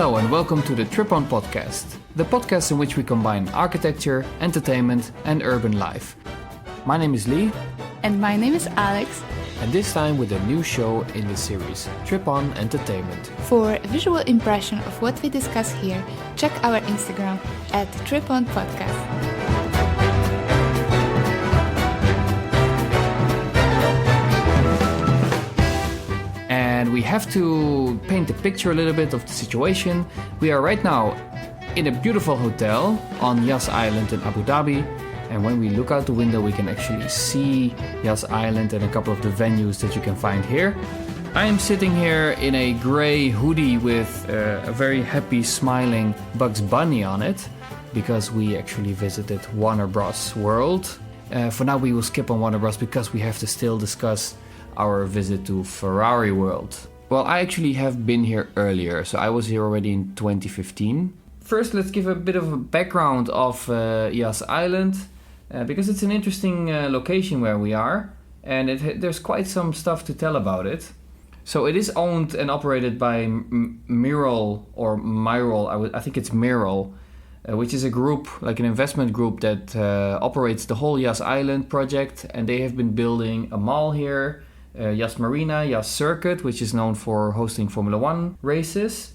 Hello and welcome to the Trip On podcast, the podcast in which we combine architecture, entertainment and urban life. My name is Lee. And my name is Alex. And this time with a new show in the series, Trip On Entertainment. For a visual impression of what we discuss here, check our Instagram at Trip On Podcast. And we have to paint a picture a little bit of the situation. We are right now in a beautiful hotel on Yas Island in Abu Dhabi. And when we look out the window, we can actually see Yas Island and a couple of the venues that you can find here. I am sitting here in a gray hoodie with a very happy, smiling Bugs Bunny on it, because we actually visited Warner Bros. World. For now, we will skip on Warner Bros. Because we have to still discuss our visit to Ferrari World. Well, I actually have been here earlier, so I was here already in 2015. First, let's give a bit of a background of Yas Island, because it's an interesting location where we are, and there's quite some stuff to tell about it. So it is owned and operated by Miral, I think it's Miral, which is a group, like an investment group that operates the whole Yas Island project, and they have been building a mall here, Yas Marina, Yas Circuit, which is known for hosting Formula 1 races.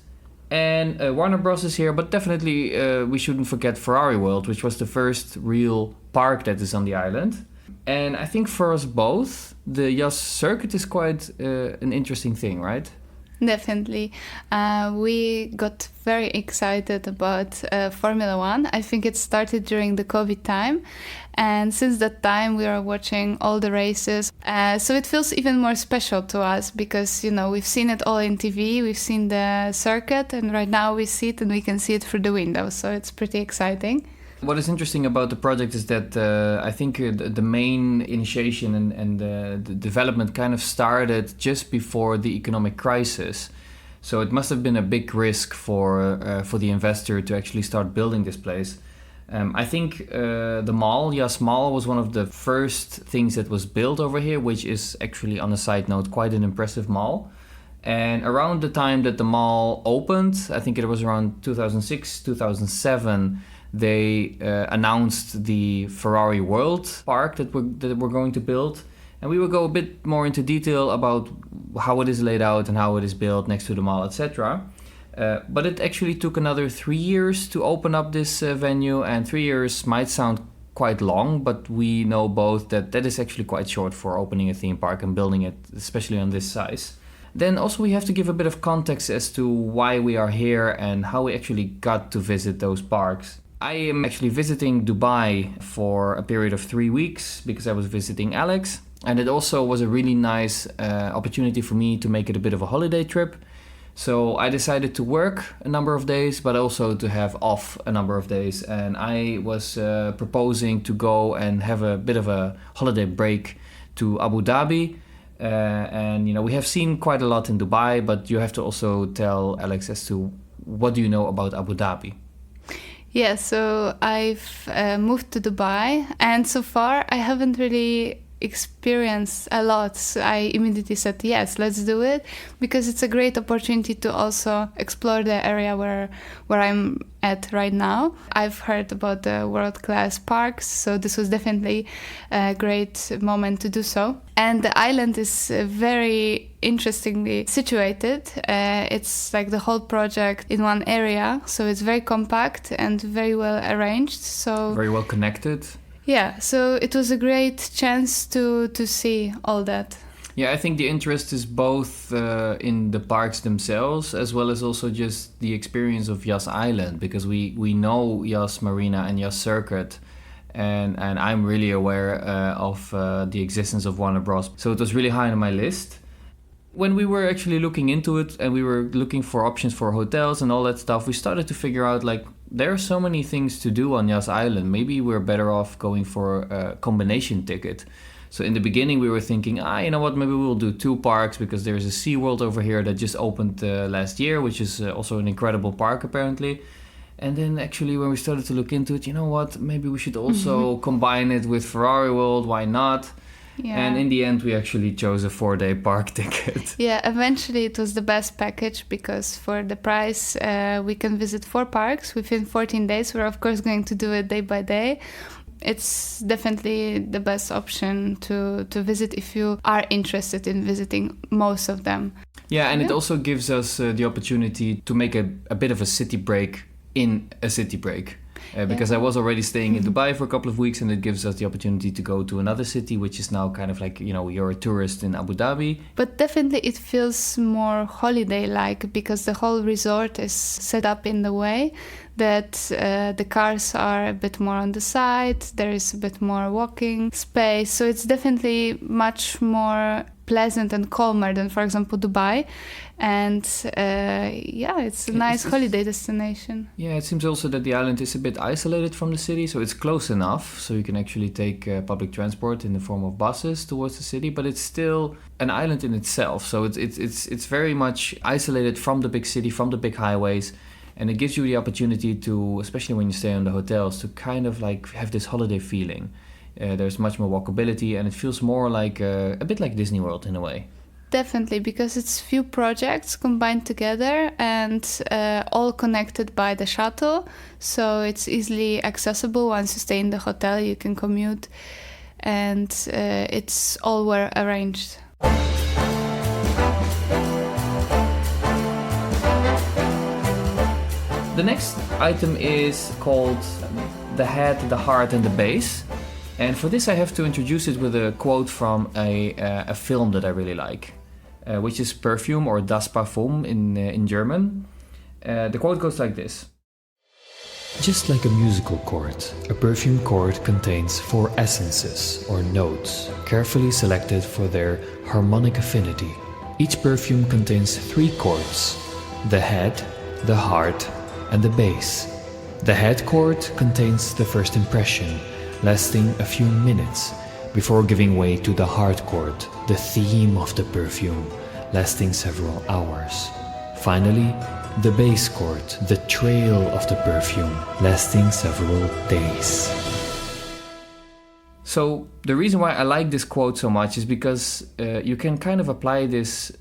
And Warner Bros. Is here, but definitely we shouldn't forget Ferrari World, which was the first real park that is on the island. And I think for us both, the Yas Circuit is quite an interesting thing, right? Definitely. We got very excited about Formula 1. I think it started during the COVID time. And since that time, we are watching all the races. So it feels even more special to us because, we've seen it all in TV. We've seen the circuit. And right now we see it and we can see it through the window. So it's pretty exciting. What is interesting about the project is that I think the main initiation and the development kind of started just before the economic crisis. So it must have been a big risk for the investor to actually start building this place. I think the mall, Yas Mall, was one of the first things that was built over here, which is actually, on a side note, quite an impressive mall. And around the time that the mall opened, I think it was around 2006, 2007, they announced the Ferrari World park that we're going to build. And we will go a bit more into detail about how it is laid out and how it is built next to the mall, etc. But it actually took another 3 years to open up this venue. And 3 years might sound quite long, but we know both that is actually quite short for opening a theme park and building it, especially on this size. Then also we have to give a bit of context as to why we are here and how we actually got to visit those parks. I am actually visiting Dubai for a period of 3 weeks because I was visiting Alex. And it also was a really nice opportunity for me to make it a bit of a holiday trip. So I decided to work a number of days, but also to have off a number of days. And I was proposing to go and have a bit of a holiday break to Abu Dhabi. And we have seen quite a lot in Dubai, but you have to also tell Alex as to what do you know about Abu Dhabi? Yeah, so I've moved to Dubai, and so far I haven't really experienced a lot. So I immediately said, yes, let's do it, because it's a great opportunity to also explore the area where I'm at right now. I've heard about the world-class parks, so this was definitely a great moment to do so. And the island is very interestingly situated. It's like the whole project in one area, so it's very compact and very well arranged. So very well connected. Yeah, so it was a great chance to see all that. Yeah, I think the interest is both in the parks themselves as well as also just the experience of Yas Island, because we know Yas Marina and Yas Circuit, and I'm really aware of the existence of Warner Bros. So it was really high on my list. When we were actually looking into it and we were looking for options for hotels and all that stuff, we started to figure out there are so many things to do on Yas Island. Maybe we're better off going for a combination ticket. So in the beginning we were thinking, you know what, maybe we'll do 2 parks because there's a SeaWorld over here that just opened last year, which is also an incredible park apparently. And then actually when we started to look into it, you know what, maybe we should also combine it with Ferrari World, why not? Yeah. And in the end, we actually chose a 4-day park ticket. Yeah, eventually it was the best package because for the price, we can visit 4 parks within 14 days. We're, of course, going to do it day by day. It's definitely the best option to visit if you are interested in visiting most of them. Yeah, and it also gives us the opportunity to make a bit of a city break in a city break. Because I was already staying in Dubai for a couple of weeks, and it gives us the opportunity to go to another city, which is now kind of like, you're a tourist in Abu Dhabi. But definitely it feels more holiday-like because the whole resort is set up in the way that the cars are a bit more on the side, there is a bit more walking space. So it's definitely much more pleasant and calmer than, for example, Dubai. And it's a nice holiday destination. Yeah, it seems also that the island is a bit isolated from the city, so it's close enough, so you can actually take public transport in the form of buses towards the city, but it's still an island in itself. So it's very much isolated from the big city, from the big highways, and it gives you the opportunity to, especially when you stay in the hotels, to kind of like have this holiday feeling. There's much more walkability, and it feels more like a bit like Disney World in a way. Definitely, because it's few projects combined together and all connected by the shuttle. So it's easily accessible. Once you stay in the hotel, you can commute, and it's all well arranged. The next item is called the head, the heart, and the base. And for this, I have to introduce it with a quote from a film that I really like, which is Perfume, or Das Parfum in German. The quote goes like this. Just like a musical chord, a perfume chord contains 4 essences or notes, carefully selected for their harmonic affinity. Each perfume contains 3 chords: the head, the heart, and the base. The head chord contains the first impression, lasting a few minutes, before giving way to the heart chord, the theme of the perfume, lasting several hours. Finally, the base chord, the trail of the perfume, lasting several days. So the reason why I like this quote so much is because you can kind of apply this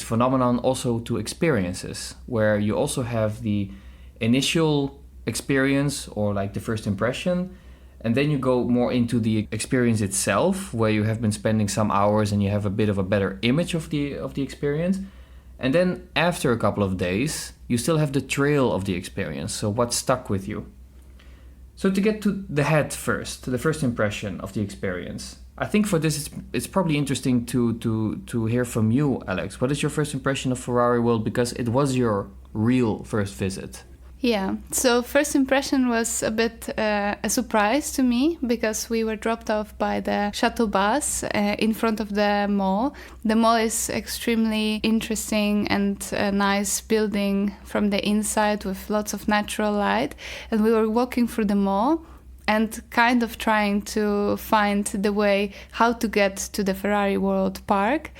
phenomenon also to experiences, where you also have the initial experience, or like the first impression, and then you go more into the experience itself, where you have been spending some hours and you have a bit of a better image of the experience. And then after a couple of days, you still have the trail of the experience. So what stuck with you? So to get to the head first, to the first impression of the experience, I think for this it's probably interesting to hear from you, Alex. What is your first impression of Ferrari World? Because it was your real first visit. Yeah, so first impression was a bit a surprise to me because we were dropped off by the shuttle bus in front of the mall. The mall is extremely interesting and a nice building from the inside with lots of natural light. And we were walking through the mall and kind of trying to find the way how to get to the Ferrari World Park.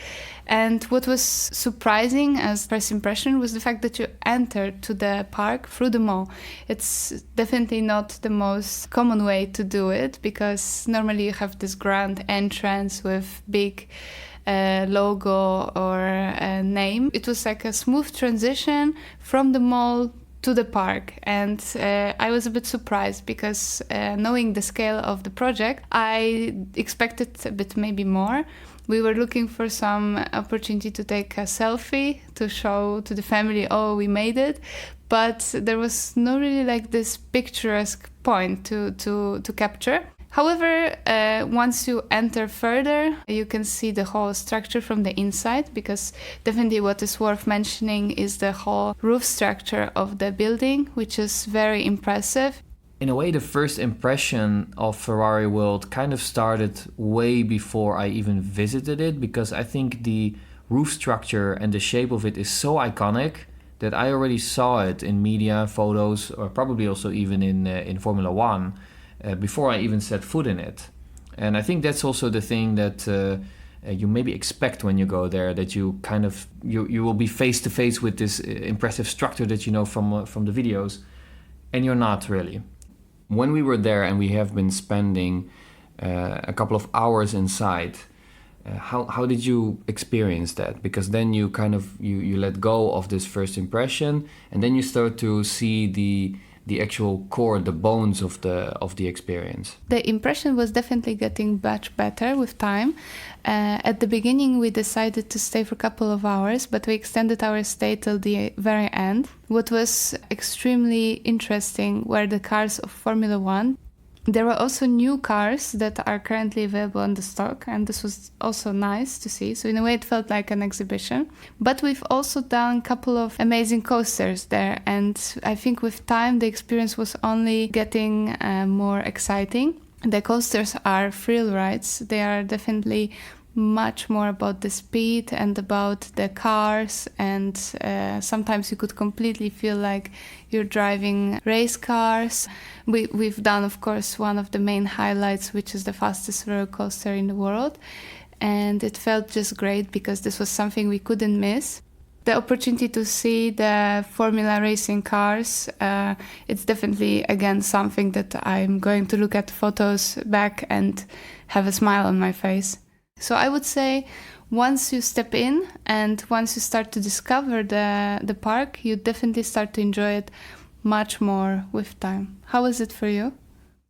And what was surprising as first impression was the fact that you entered to the park through the mall. It's definitely not the most common way to do it, because normally you have this grand entrance with big logo or a name. It was like a smooth transition from the mall to the park, and I was a bit surprised because knowing the scale of the project, I expected a bit maybe more. We were looking for some opportunity to take a selfie to show to the family, oh, we made it, but there was no really like this picturesque point to capture. However, once you enter further, you can see the whole structure from the inside, because definitely what is worth mentioning is the whole roof structure of the building, which is very impressive. In a way, the first impression of Ferrari World kind of started way before I even visited it, because I think the roof structure and the shape of it is so iconic that I already saw it in media, photos, or probably also even in Formula One before I even set foot in it. And I think that's also the thing that you maybe expect when you go there, that you kind of you will be face to face with this impressive structure that you know from the videos, and you're not really. When we were there, and we have been spending a couple of hours inside. How did you experience that? Because then you kind of you let go of this first impression, and then you start to see the actual core, the bones of the experience. The impression was definitely getting much better with time. At the beginning, we decided to stay for a couple of hours, but we extended our stay till the very end. What was extremely interesting were the cars of Formula One. There were also new cars that are currently available on the stock, and this was also nice to see. So in a way, it felt like an exhibition. But we've also done a couple of amazing coasters there, and I think with time, the experience was only getting more exciting. The coasters are thrill rides. They are definitely much more about the speed and about the cars, and sometimes you could completely feel like you're driving race cars. We've done, of course, one of the main highlights, which is the fastest roller coaster in the world, and it felt just great because this was something we couldn't miss. The opportunity to see the Formula racing cars, it's definitely, again, something that I'm going to look at photos back and have a smile on my face. So I would say once you step in and once you start to discover the park, you definitely start to enjoy it much more with time. How was it for you?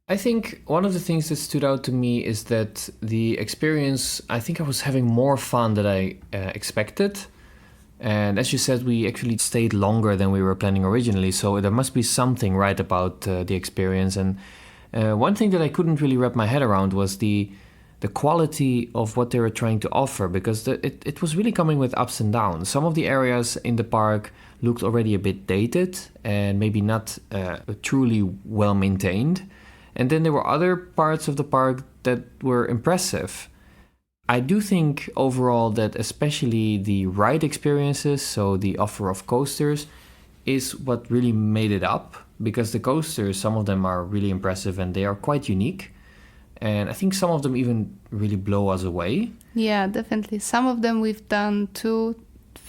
I think one of the things that stood out to me is that the experience, I think I was having more fun than I expected. And as you said, we actually stayed longer than we were planning originally. So there must be something right about the experience. And one thing that I couldn't really wrap my head around was the quality of what they were trying to offer, because it was really coming with ups and downs. Some of the areas in the park looked already a bit dated and maybe not truly well maintained. And then there were other parts of the park that were impressive. I do think overall that especially the ride experiences, so the offer of coasters, is what really made it up, because the coasters, some of them are really impressive and they are quite unique. And I think some of them even really blow us away. Yeah, definitely. Some of them we've done 2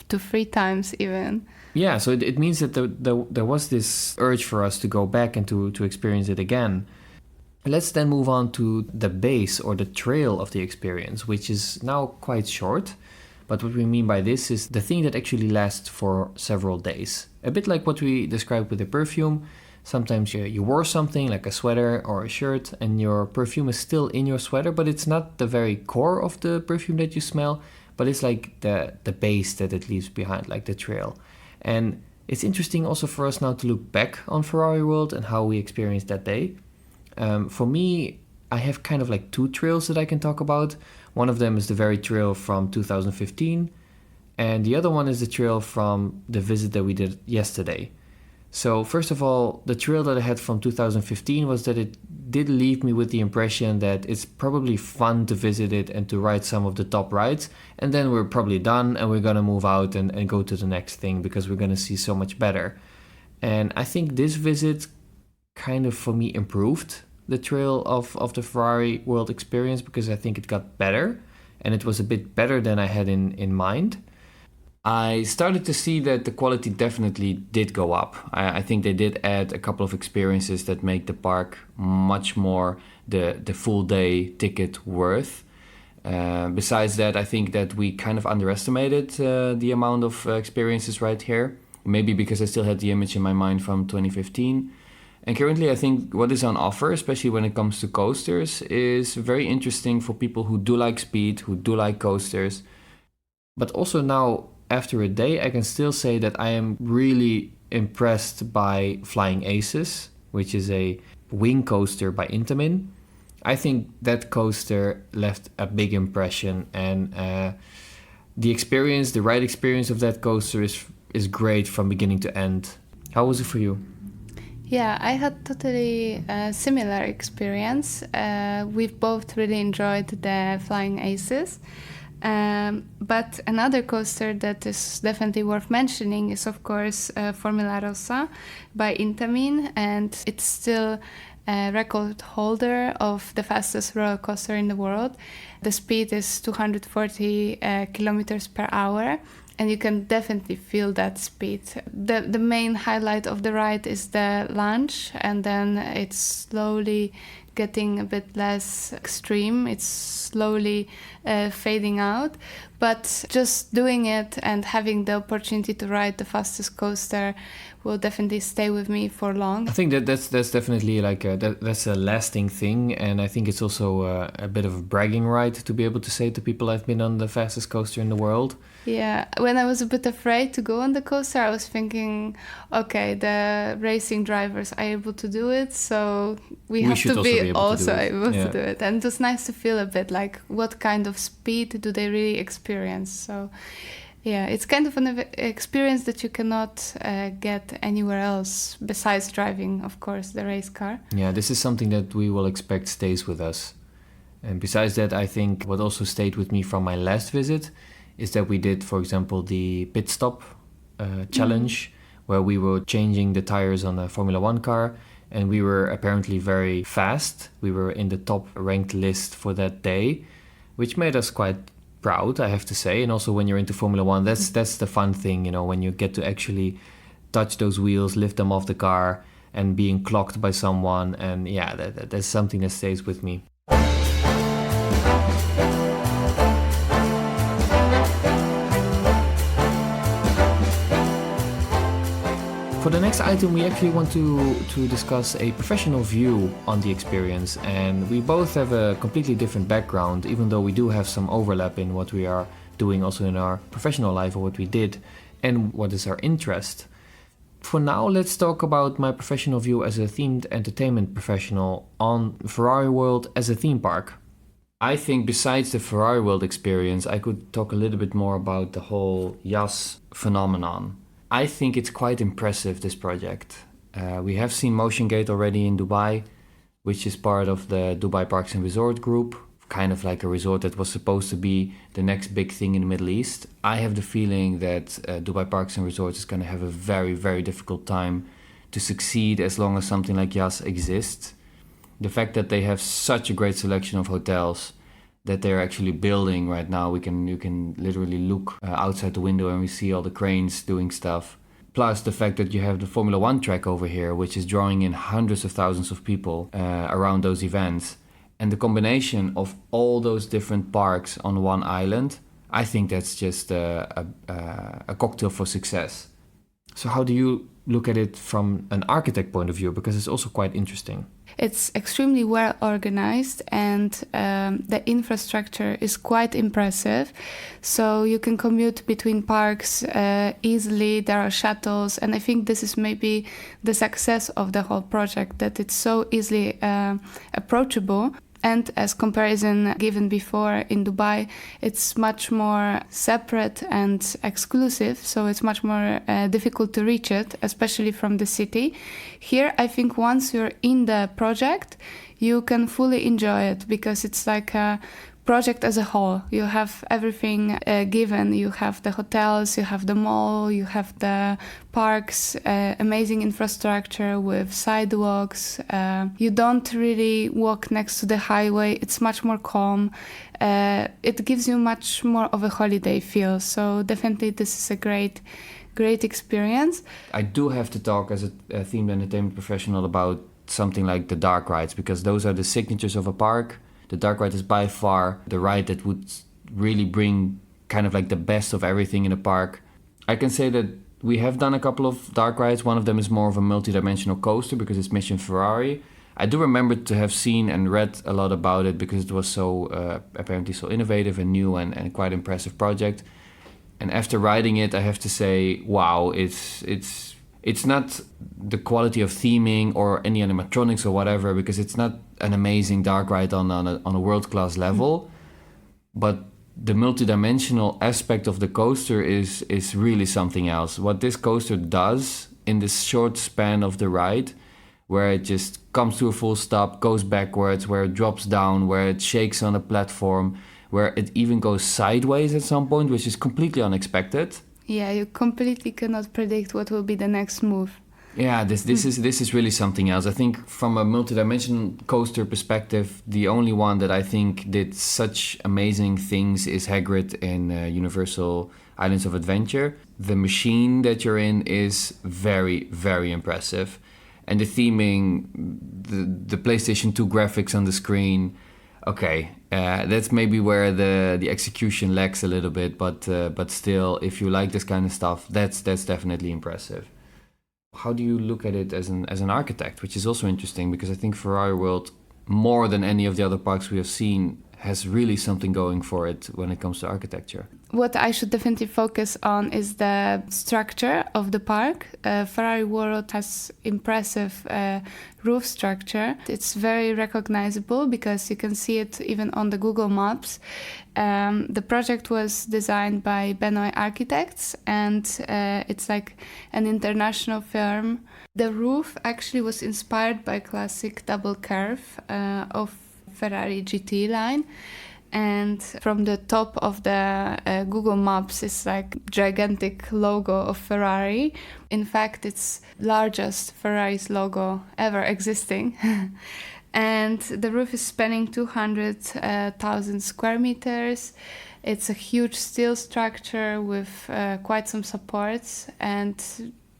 to 3 times even. Yeah, so it means that there was this urge for us to go back and to experience it again. Let's then move on to the base or the trail of the experience, which is now quite short. But what we mean by this is the thing that actually lasts for several days. A bit like what we described with the perfume. Sometimes you wore something like a sweater or a shirt and your perfume is still in your sweater, but it's not the very core of the perfume that you smell, but it's like the base that it leaves behind, like the trail. And it's interesting also for us now to look back on Ferrari World and how we experienced that day. For me, I have kind of like 2 trails that I can talk about. One of them is the very trail from 2015, and the other one is the trail from the visit that we did yesterday. So first of all, the trail that I had from 2015 was that it did leave me with the impression that it's probably fun to visit it and to ride some of the top rides, and then we're probably done and we're gonna move out and go to the next thing because we're gonna see so much better. And I think this visit kind of, for me, improved the trail of the Ferrari World experience, because I think it got better and it was a bit better than I had in mind. I started to see that the quality definitely did go up. I think they did add a couple of experiences that make the park much more the full day ticket worth. Besides that, I think that we kind of underestimated the amount of experiences right here. Maybe because I still had the image in my mind from 2015. And currently, I think what is on offer, especially when it comes to coasters, is very interesting for people who do like speed, who do like coasters. But also now, after a day, I can still say that I am really impressed by Flying Aces, which is a wing coaster by Intamin. I think that coaster left a big impression, and the experience, the ride experience of that coaster is great from beginning to end. How was it for you? Yeah, I had totally a similar experience. We've both really enjoyed the Flying Aces. But another coaster that is definitely worth mentioning is, of course, Formula Rossa by Intamin, and it's still a record holder of the fastest roller coaster in the world. The speed is 240 kilometers per hour, and you can definitely feel that speed. The main highlight of the ride is the launch, and then it's slowly getting a bit less extreme. It's slowly fading out, but just doing it and having the opportunity to ride the fastest coaster will definitely stay with me for long. I think that's definitely like that's a lasting thing, and I think it's also a bit of a bragging right to be able to say to people I've been on the fastest coaster in the world. Yeah, when I was a bit afraid to go on the coaster, I was thinking, okay, the racing drivers are able to do it, so we have to be also able to do it. And it was nice to feel a bit like what kind of speed do they really experience. So yeah, it's kind of an experience that you cannot get anywhere else besides driving, of course, the race car. Yeah, this is something that we will expect stays with us. And besides that, I think what also stayed with me from my last visit is that we did, for example, the pit stop challenge, where we were changing the tires on a Formula One car, and we were apparently very fast. We were in the top ranked list for that day, which made us quite proud, I have to say. And also when you're into Formula One, that's the fun thing, you know, when you get to actually touch those wheels, lift them off the car, and being clocked by someone. And yeah, that's something that stays with me. For the next item, we actually want to discuss a professional view on the experience, and we both have a completely different background, even though we do have some overlap in what we are doing also in our professional life, or what we did and what is our interest. For now, let's talk about my professional view as a themed entertainment professional on Ferrari World as a theme park. I think besides the Ferrari World experience, I could talk a little bit more about the whole yas phenomenon. I think it's quite impressive, this project. We have seen Motion Gate already in Dubai, which is part of the Dubai Parks and Resort Group, kind of like a resort that was supposed to be the next big thing in the Middle East. I have the feeling that Dubai Parks and Resorts is going to have a very, very difficult time to succeed as long as something like yas exists. The fact that they have such a great selection of hotels that they're actually building right now. You can literally look outside the window and we see all the cranes doing stuff. Plus the fact that you have the Formula One track over here, which is drawing in hundreds of thousands of people around those events. And the combination of all those different parks on one island, I think that's just a cocktail for success. So how do you look at it from an architect point of view? Because it's also quite interesting. It's extremely well organized, and the infrastructure is quite impressive. So you can commute between parks easily. There are shuttles, and I think this is maybe the success of the whole project, that it's so easily approachable. And as comparison given before in Dubai, it's much more separate and exclusive, so it's much more difficult to reach it, especially from the city. Here, I think once you're in the project, you can fully enjoy it, because it's like a project as a whole. You have everything given. You have the hotels, you have the mall, you have the parks, amazing infrastructure with sidewalks. You don't really walk next to the highway. It's much more calm. It gives you much more of a holiday feel. So definitely this is a great experience. I do have to talk as a themed entertainment professional about something like the dark rides, because those are the signatures of a park. The dark ride is by far the ride that would really bring kind of like the best of everything in a park. I can say that we have done a couple of dark rides. One of them is more of a multi-dimensional coaster because it's Mission Ferrari. I do remember to have seen and read a lot about it because it was so apparently so innovative and new and quite impressive project. And after riding it, I have to say, wow, it's not the quality of theming or any animatronics or whatever, because it's not an amazing dark ride on a world-class level. But the multidimensional aspect of the coaster is really something else. What this coaster does in this short span of the ride, where it just comes to a full stop, goes backwards, where it drops down, where it shakes on a platform, where it even goes sideways at some point, which is completely unexpected. Yeah, you completely cannot predict what will be the next move. Yeah, this is really something else. I think from a multi-dimensional coaster perspective, the only one that I think did such amazing things is Hagrid in Universal Islands of Adventure. The machine that you're in is very, very impressive. And the theming, the PlayStation 2 graphics on the screen, okay, that's maybe where the execution lacks a little bit, but still, if you like this kind of stuff, that's definitely impressive. How do you look at it as an architect, which is also interesting, because I think Ferrari World, more than any of the other parks we have seen, has really something going for it when it comes to architecture. What I should definitely focus on is the structure of the park. Ferrari World has impressive roof structure. It's very recognizable because you can see it even on the Google Maps. The project was designed by Benoit Architects, and it's like an international firm. The roof actually was inspired by classic double curve of Ferrari GT line, and from the top of the Google Maps is like gigantic logo of Ferrari. In fact, it's largest Ferrari's logo ever existing. And the roof is spanning 200,000 square meters. It's a huge steel structure with quite some supports, and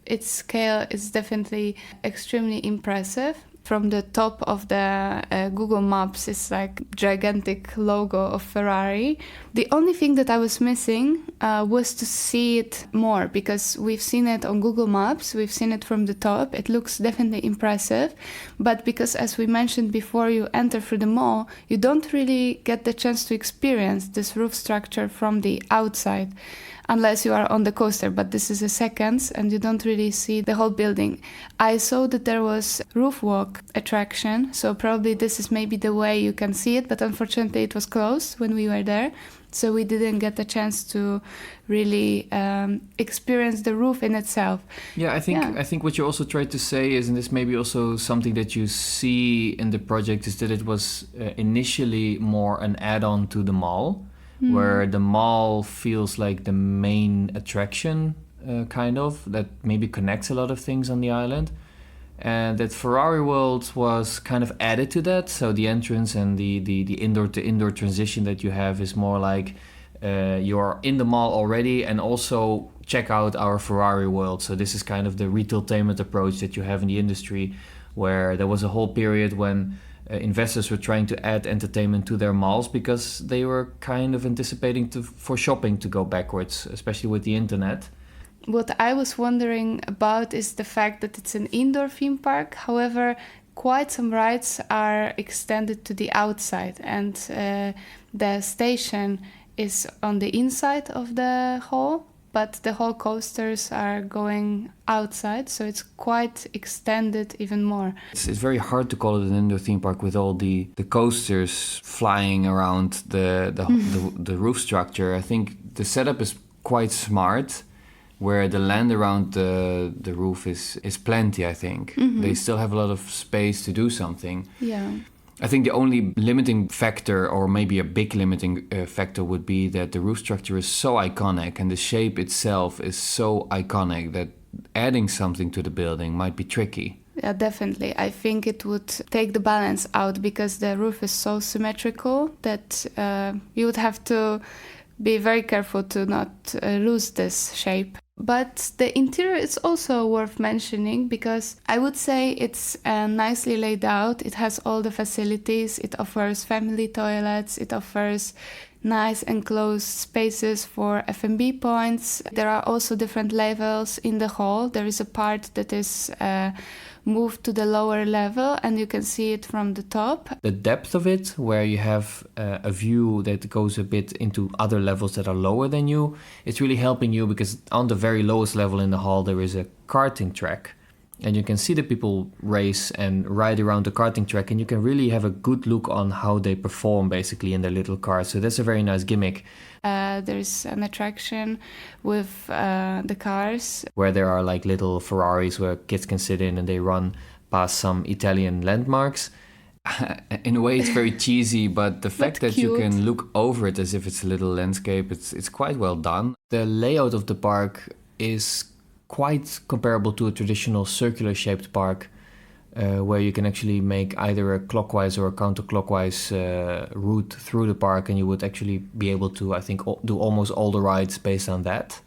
its scale is definitely extremely impressive. From the top of the Google Maps is like gigantic logo of Ferrari. The only thing that I was missing was to see it more, because we've seen it on Google Maps, we've seen it from the top. It looks definitely impressive, but because, as we mentioned before, you enter through the mall, you don't really get the chance to experience this roof structure from the outside, unless you are on the coaster, but this is a seconds and you don't really see the whole building. I saw that there was roof walk attraction, so probably this is maybe the way you can see it, but unfortunately it was closed when we were there, so we didn't get the chance to really experience the roof in itself. Yeah, I think what you also tried to say is, and this may be also something that you see in the project, is that it was initially more an add-on to the mall. Where the mall feels like the main attraction, kind of, that maybe connects a lot of things on the island. And that Ferrari World was kind of added to that. So the entrance and the indoor to indoor transition that you have is more like you're in the mall already, and also check out our Ferrari World. So this is kind of the retailtainment approach that you have in the industry, where there was a whole period when investors were trying to add entertainment to their malls because they were kind of anticipating for shopping to go backwards, especially with the internet. What I was wondering about is the fact that it's an indoor theme park. However, quite some rides are extended to the outside, and the station is on the inside of the hall, but the whole coasters are going outside, so it's quite extended even more. It's very hard to call it an indoor theme park with all the coasters flying around the roof structure. I think the setup is quite smart, where the land around the roof is plenty, I think. Mm-hmm. They still have a lot of space to do something. Yeah. I think the only limiting factor, or maybe a big limiting factor, would be that the roof structure is so iconic and the shape itself is so iconic that adding something to the building might be tricky. Yeah, definitely. I think it would take the balance out, because the roof is so symmetrical that you would have to be very careful to not lose this shape. But the interior is also worth mentioning, because I would say it's nicely laid out. It has all the facilities. It offers family toilets. It offers nice enclosed spaces for F&B points. There are also different levels in the hall. There is a part that is moved to the lower level, and you can see it from the top. The depth of it, where you have a view that goes a bit into other levels that are lower than you, it's really helping you, because on the very lowest level in the hall there is a karting track, and you can see the people race and ride around the karting track, and you can really have a good look on how they perform basically in their little cars. So that's a very nice gimmick. There's an attraction with the cars, where there are like little Ferraris where kids can sit in and they run past some Italian landmarks. In a way it's very cheesy, but the fact that you can look over it as if it's a little landscape, it's quite well done. The layout of the park is quite comparable to a traditional circular shaped park, where you can actually make either a clockwise or a counterclockwise route through the park, and you would actually be able to, I think, do almost all the rides based on that.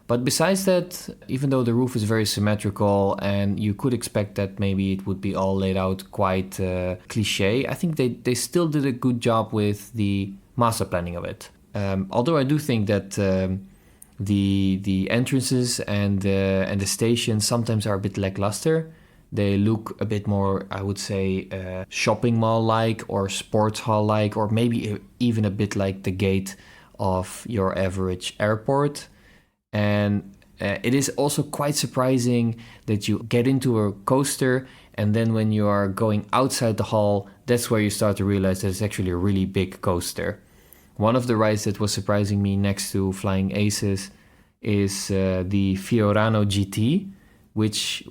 But besides that, even though the roof is very symmetrical and you could expect that maybe it would be all laid out quite cliche, I think they still did a good job with the master planning of it. Although I do think that the entrances and the stations sometimes are a bit lackluster. They look a bit more, I would say, shopping mall-like or sports hall-like, or maybe even a bit like the gate of your average airport. And it is also quite surprising that you get into a coaster, and then when you are going outside the hall, that's where you start to realize that it's actually a really big coaster. One of the rides that was surprising me next to Flying Aces is the Fiorano GT, which,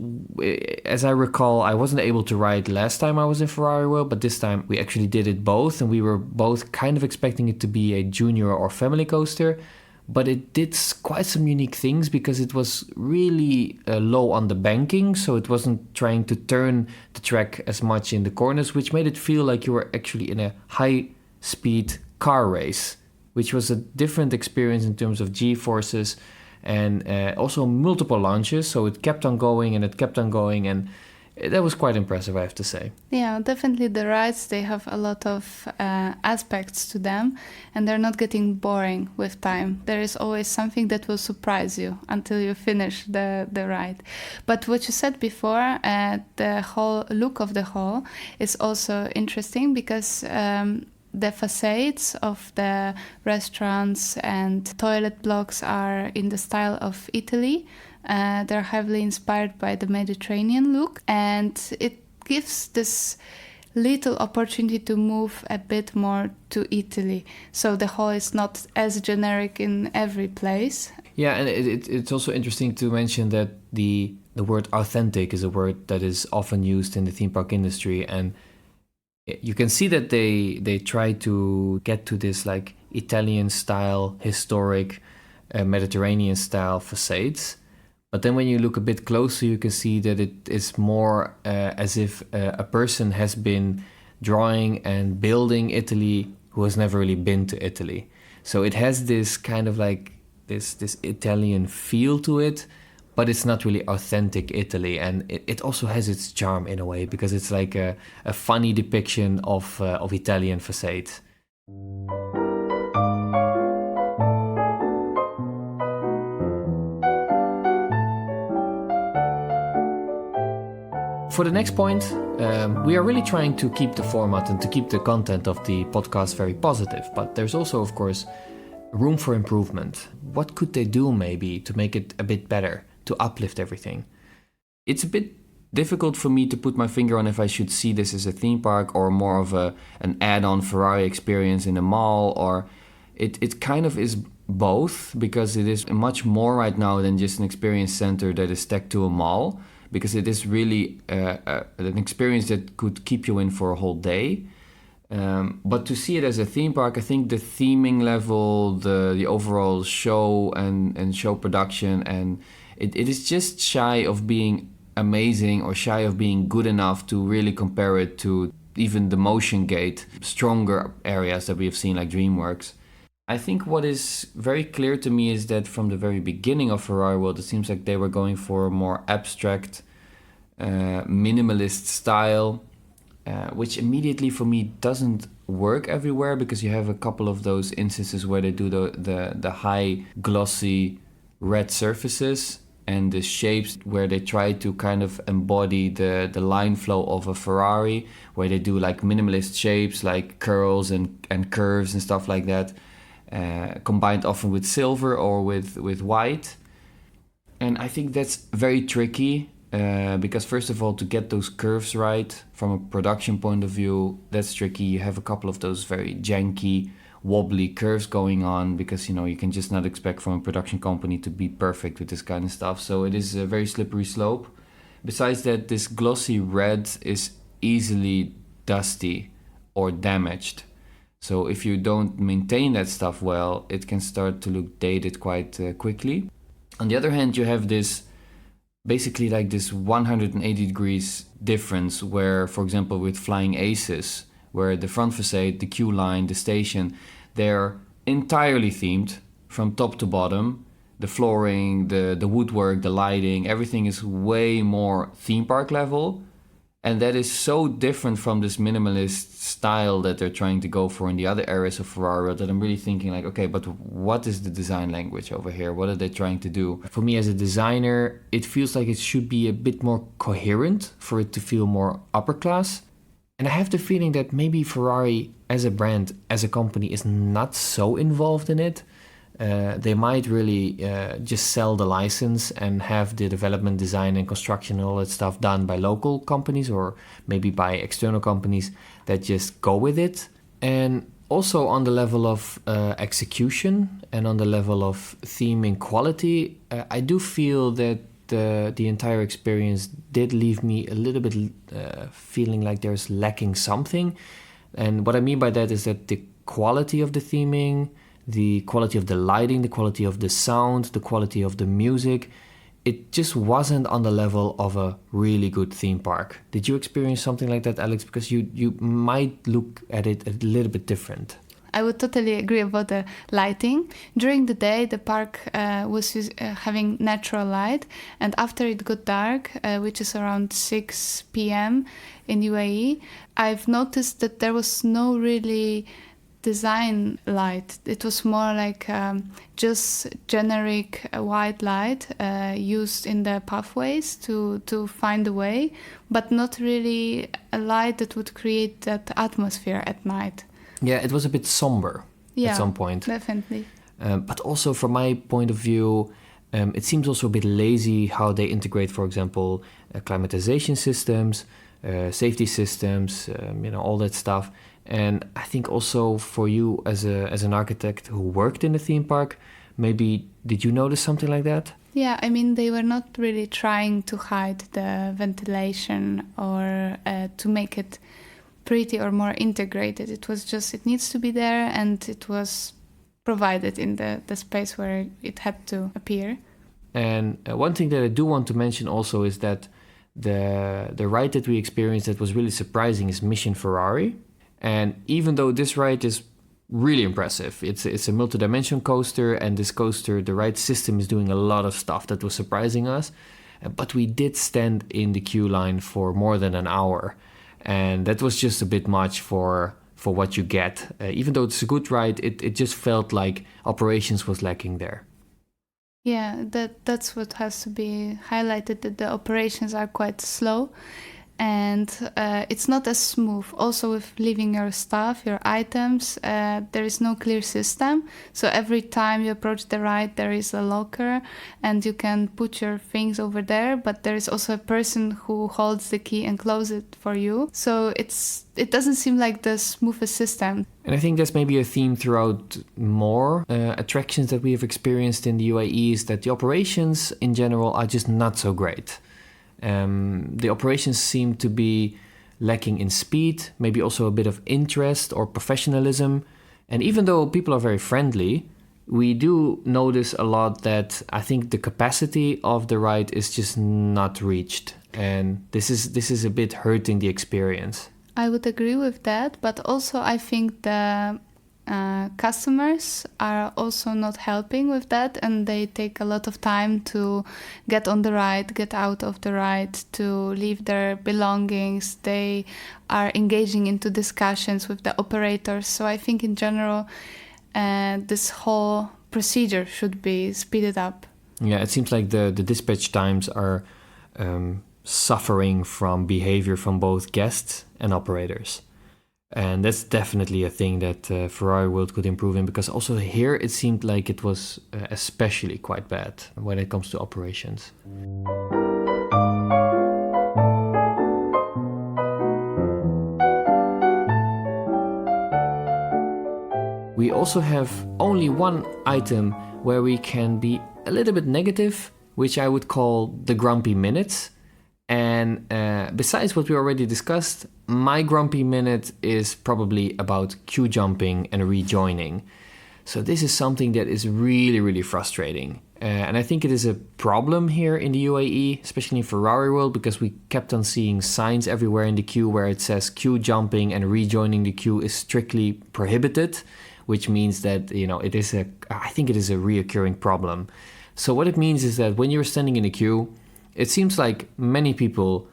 as I recall, I wasn't able to ride last time I was in Ferrari World, but this time we actually did it both, and we were both kind of expecting it to be a junior or family coaster. But it did quite some unique things because it was really low on the banking, so it wasn't trying to turn the track as much in the corners, which made it feel like you were actually in a high-speed car race, which was a different experience in terms of G-forces and also multiple launches, so it kept on going and it kept on going, and that was quite impressive, I have to say. Yeah, definitely the rides, they have a lot of aspects to them, and they're not getting boring with time. There is always something that will surprise you until you finish the ride. But what you said before, the whole look of the hall is also interesting because the facades of the restaurants and toilet blocks are in the style of Italy. They're heavily inspired by the Mediterranean look, and it gives this little opportunity to move a bit more to Italy. So the hall is not as generic in every place. Yeah, and it's also interesting to mention that the word authentic is a word that is often used in the theme park industry, and you can see that they try to get to this like Italian style, historic, Mediterranean style facades. But then when you look a bit closer, you can see that it is more as if a person has been drawing and building Italy who has never really been to Italy. So it has this kind of like this Italian feel to it, but it's not really authentic Italy. And it also has its charm in a way, because it's like a funny depiction of Italian facades. For the next point, we are really trying to keep the format and to keep the content of the podcast very positive, but there's also, of course, room for improvement. What could they do maybe to make it a bit better, to uplift everything? It's a bit difficult for me to put my finger on if I should see this as a theme park or more of an add-on Ferrari experience in a mall, or it kind of is both, because it is much more right now than just an experience center that is tacked to a mall, because it is really an experience that could keep you in for a whole day. But to see it as a theme park, I think the theming level, the overall show and show production, and it is just shy of being amazing or shy of being good enough to really compare it to even the Motion Gate, stronger areas that we have seen like DreamWorks. I think what is very clear to me is that from the very beginning of Ferrari World, it seems like they were going for a more abstract, minimalist style, which immediately for me doesn't work everywhere, because you have a couple of those instances where they do the high glossy red surfaces and the shapes where they try to kind of embody the line flow of a Ferrari, where they do like minimalist shapes like curls and curves and stuff like that, combined often with silver or with white. And I think that's very tricky, because first of all, to get those curves right from a production point of view, that's tricky. You have a couple of those very janky, wobbly curves going on, because you can just not expect from a production company to be perfect with this kind of stuff. So it is a very slippery slope. Besides that, this glossy red is easily dusty or damaged. So if you don't maintain that stuff well, it can start to look dated quite quickly. On the other hand, you have this basically like this 180 degrees difference where, for example, with Flying Aces, where the front facade, the queue line, the station, they're entirely themed from top to bottom. The flooring, the woodwork, the lighting, everything is way more theme park level. And that is so different from this minimalist style that they're trying to go for in the other areas of Ferrari World, that I'm really thinking like, okay, but what is the design language over here? What are they trying to do? For me as a designer, it feels like it should be a bit more coherent for it to feel more upper class. And I have the feeling that maybe Ferrari as a brand, as a company, is not so involved in it. They might really just sell the license and have the development, design and construction and all that stuff done by local companies or maybe by external companies that just go with it. And also on the level of execution and on the level of theme and quality, I do feel that the entire experience did leave me a little bit feeling like there's lacking something. And what I mean by that is that the quality of the theming, the quality of the lighting, the quality of the sound, the quality of the music, it just wasn't on the level of a really good theme park. Did you experience something like that, Alex? Because you might look at it a little bit different. I would totally agree about the lighting. During the day, the park was having natural light, and after it got dark, which is around 6 p.m. in UAE, I've noticed that there was no really design light. It was more like just generic white light used in the pathways to find the way, but not really a light that would create that atmosphere at night. Yeah, it was a bit somber at some point. Definitely. But also from my point of view, it seems also a bit lazy how they integrate, for example, climatization systems, safety systems, all that stuff. And I think also for you as an architect who worked in the theme park, maybe did you notice something like that? Yeah, I mean, they were not really trying to hide the ventilation or to make it pretty or more integrated. It was just, it needs to be there, and it was provided in the space where it had to appear. And one thing that I do want to mention also is that the ride that we experienced that was really surprising is Mission Ferrari. And even though this ride is really impressive, it's a multi-dimension coaster, and this coaster, the ride system is doing a lot of stuff that was surprising us. But we did stand in the queue line for more than an hour. And that was just a bit much for what you get. Even though it's a good ride, it just felt like operations was lacking there. Yeah, that's what has to be highlighted, that the operations are quite slow. And it's not as smooth. Also with leaving your stuff, your items, there is no clear system. So every time you approach the ride, there is a locker and you can put your things over there. But there is also a person who holds the key and closes it for you. So it doesn't seem like the smoothest system. And I think that's maybe a theme throughout more attractions that we have experienced in the UAE, is that the operations in general are just not so great. The operations seem to be lacking in speed, maybe also a bit of interest or professionalism. And even though people are very friendly, we do notice a lot that I think the capacity of the ride is just not reached. And this is a bit hurting the experience. I would agree with that, but also I think the customers are also not helping with that, and they take a lot of time to get on the ride, get out of the ride, to leave their belongings. They are engaging into discussions with the operators. So I think in general, this whole procedure should be speeded up. Yeah, it seems like the dispatch times are suffering from behavior from both guests and operators. And that's definitely a thing that Ferrari World could improve in, because also here it seemed like it was especially quite bad when it comes to operations. We also have only one item where we can be a little bit negative, which I would call the grumpy minutes. And besides what we already discussed, my grumpy minute is probably about queue jumping and rejoining. So this is something that is really, really frustrating. And I think it is a problem here in the UAE, especially in Ferrari World, because we kept on seeing signs everywhere in the queue where it says queue jumping and rejoining the queue is strictly prohibited, which means that, I think it is a reoccurring problem. So what it means is that when you're standing in a queue, it seems like many people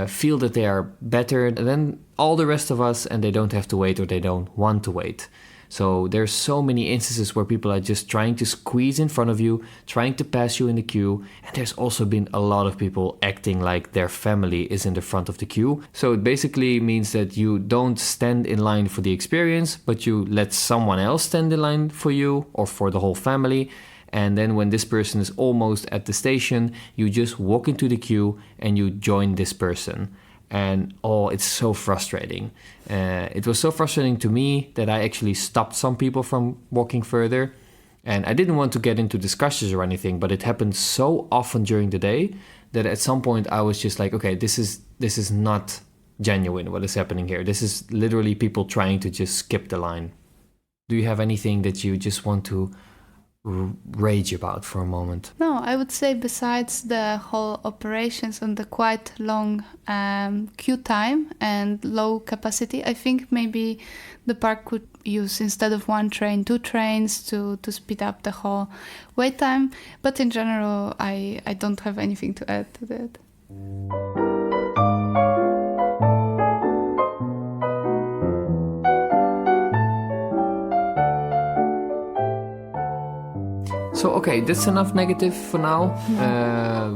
feel that they are better than all the rest of us and they don't have to wait or they don't want to wait. So there's so many instances where people are just trying to squeeze in front of you, trying to pass you in the queue. And there's also been a lot of people acting like their family is in the front of the queue. So it basically means that you don't stand in line for the experience, but you let someone else stand in line for you or for the whole family. And then when this person is almost at the station, you just walk into the queue and you join this person. And it's so frustrating. It was so frustrating to me that I actually stopped some people from walking further. And I didn't want to get into discussions or anything, but it happened so often during the day that at some point I was just like, okay, this is not genuine what is happening here. This is literally people trying to just skip the line. Do you have anything that you just want to rage about for a moment? No, I would say besides the whole operations and the quite long queue time and low capacity, I think maybe the park could use, instead of one train, 2 trains to speed up the whole wait time. But in general, I don't have anything to add to that. So, okay, that's enough negative for now.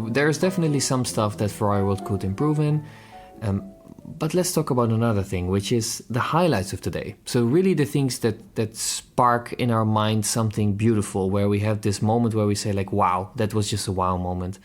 There's definitely some stuff that Ferrari World could improve in. But let's talk about another thing, which is the highlights of today. So really the things that spark in our mind something beautiful, where we have this moment where we say like, wow, that was just a wow moment.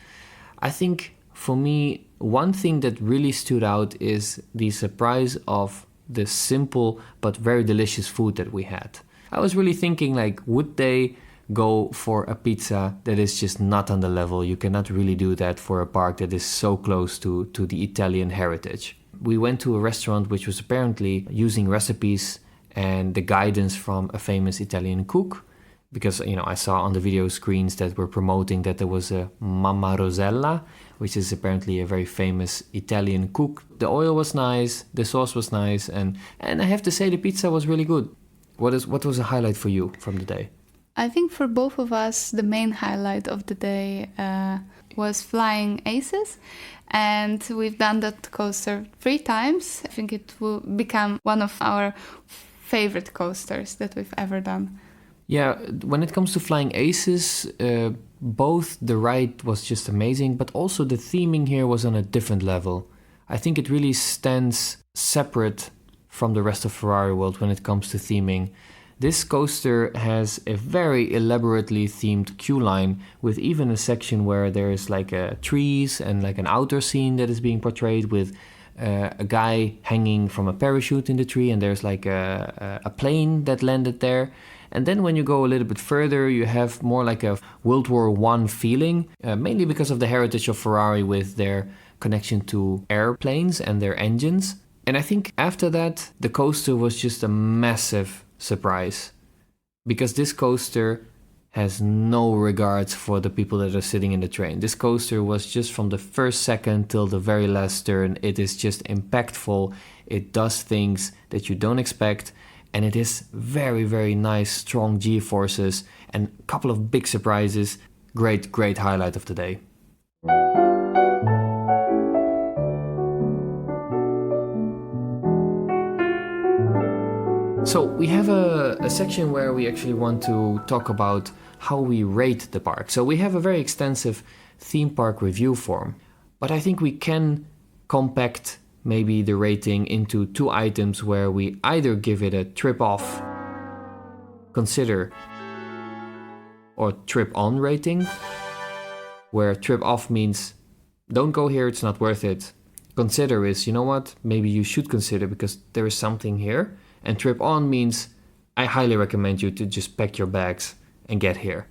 I think for me, one thing that really stood out is the surprise of the simple but very delicious food that we had. I was really thinking like, would they go for a pizza that is just not on the level? You cannot really do that for a park that is so close to the Italian heritage. We went to a restaurant which was apparently using recipes and the guidance from a famous Italian cook, because I saw on the video screens that were promoting that there was a Mamma Rosella, which is apparently a very famous Italian cook. The oil was nice, the sauce was nice, and I have to say the pizza was really good. What was a highlight for you from the day? I think for both of us, the main highlight of the day was Flying Aces. And we've done that coaster 3 times. I think it will become one of our favorite coasters that we've ever done. Yeah, when it comes to Flying Aces, both the ride was just amazing, but also the theming here was on a different level. I think it really stands separate from the rest of Ferrari World when it comes to theming. This coaster has a very elaborately themed queue line with even a section where there's like trees and like an outdoor scene that is being portrayed with a guy hanging from a parachute in the tree, and there's like a plane that landed there. And then when you go a little bit further, you have more like a World War I feeling, mainly because of the heritage of Ferrari with their connection to airplanes and their engines. And I think after that, the coaster was just a massive surprise, because this coaster has no regards for the people that are sitting in the train. This coaster was just from the first second till the very last turn. It is just impactful. It does things that you don't expect, and it is very, very nice, strong G-forces and a couple of big surprises. Great highlight of the day. So we have a section where we actually want to talk about how we rate the park. So we have a very extensive theme park review form, but I think we can compact maybe the rating into 2 items where we either give it a trip off, consider, or trip on rating, where trip off means don't go here, it's not worth it. Consider is, you know what, maybe you should consider because there is something here. And trip on means I highly recommend you to just pack your bags and get here.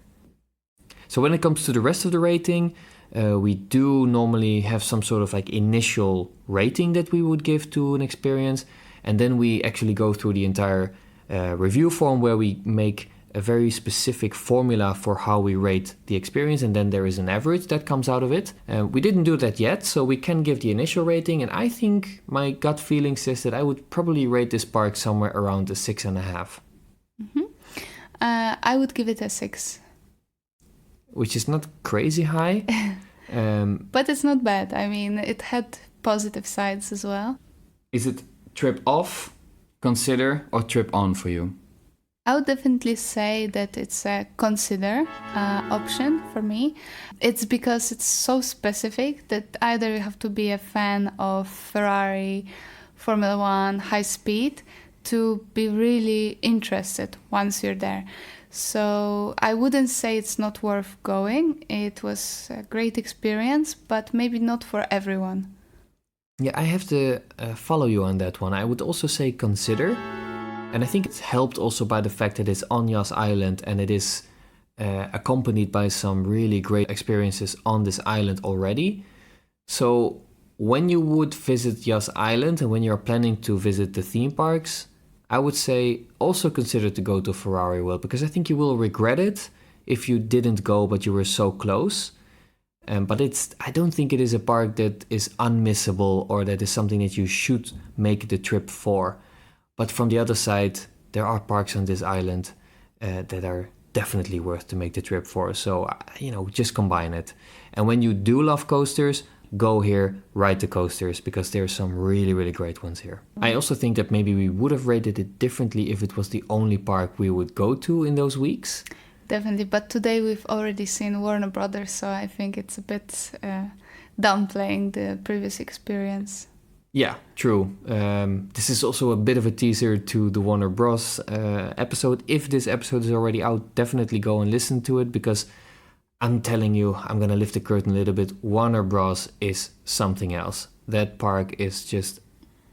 So when it comes to the rest of the rating, we do normally have some sort of like initial rating that we would give to an experience. And then we actually go through the entire review form where we make a very specific formula for how we rate the experience, and then there is an average that comes out of it. We didn't do that yet, so we can give the initial rating, and I think my gut feeling says that I would probably rate this park somewhere around a 6.5. I would give it a 6. Which is not crazy high. But it's not bad. I mean, it had positive sides as well. Is it trip off, consider, or trip on for you? I would definitely say that it's a consider option for me. It's because it's so specific that either you have to be a fan of Ferrari, Formula One, high speed to be really interested once you're there. So I wouldn't say it's not worth going. It was a great experience, but maybe not for everyone. Yeah, I have to follow you on that one. I would also say consider. And I think it's helped also by the fact that it's on Yas Island and it is accompanied by some really great experiences on this island already. So when you would visit Yas Island and when you're planning to visit the theme parks, I would say also consider to go to Ferrari World, because I think you will regret it if you didn't go but you were so close. But I don't think it is a park that is unmissable or that is something that you should make the trip for. But from the other side, there are parks on this island that are definitely worth to make the trip for. So, just combine it. And when you do love coasters, go here, ride the coasters, because there are some really, really great ones here. I also think that maybe we would have rated it differently if it was the only park we would go to in those weeks. Definitely, but today we've already seen Warner Brothers, so I think it's a bit downplaying the previous experience. Yeah, true. This is also a bit of a teaser to the Warner Bros. Episode. If this episode is already out, definitely go and listen to it, because I'm telling you, I'm going to lift the curtain a little bit. Warner Bros. Is something else. That park is just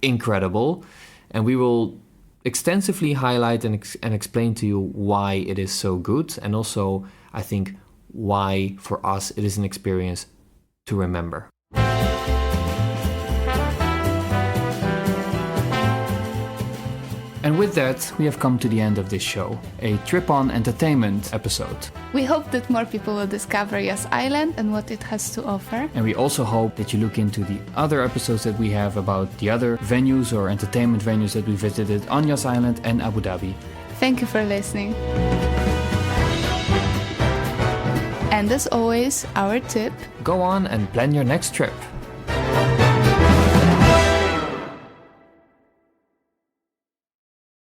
incredible. And we will extensively highlight and explain to you why it is so good. And also, I think, why for us it is an experience to remember. And with that, we have come to the end of this show, a trip-on entertainment episode. We hope that more people will discover Yas Island and what it has to offer. And we also hope that you look into the other episodes that we have about the other venues or entertainment venues that we visited on Yas Island and Abu Dhabi. Thank you for listening. And as always, our tip: go on and plan your next trip.